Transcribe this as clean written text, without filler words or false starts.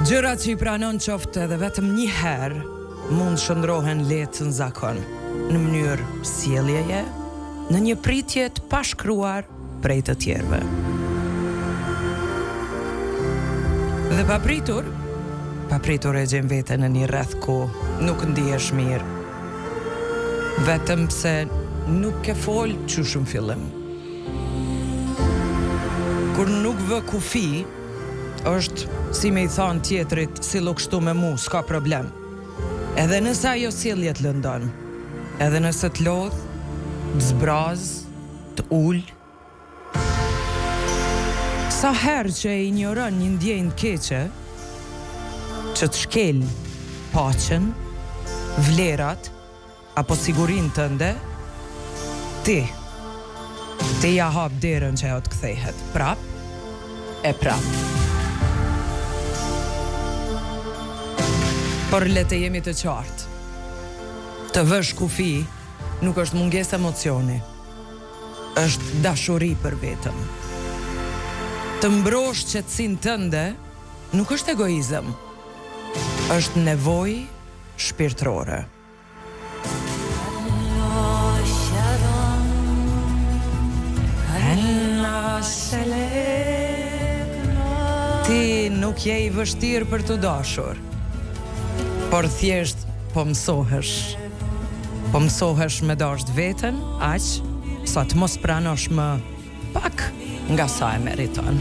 Gjërat që i pranon qoftë edhe vetëm një herë mund shndrohen lehtë në zakon, në mënyrë sjelljeje, në një pritje të pashkruar prej të tjerëve. Dhe papritur e gjen veten në një rreth ku nuk ndihesh mirë, vetëm pse nuk ke fol qysh në fillim. Kur nuk vë kufi, është si me i thonë tjetrit, si lu kështu me mu, s'ka problem. Edhe nëse ajo sjellje të lëndon, edhe nëse të lodh, të zbraz, të ul. Sa herë që e ignoron një ndjenjë keqe, që të shkel paqen, vlerat, apo sigurinë tënde, ti ja hap derën që ajo të kthehet prap e prap. Por le të jemi të qartë. Të vësh kufi nuk është mungesë emocioni, është dashuri për vetëm. Të mbrosh qetësinë tënde nuk është egoizëm, është nevojë shpirtërore. Ti nuk je i vështirë për të dashur, por thjesht po mësohesh. Po mësohesh me dasht veten, aq sa të mos pranosh më pak nga sa e meriton.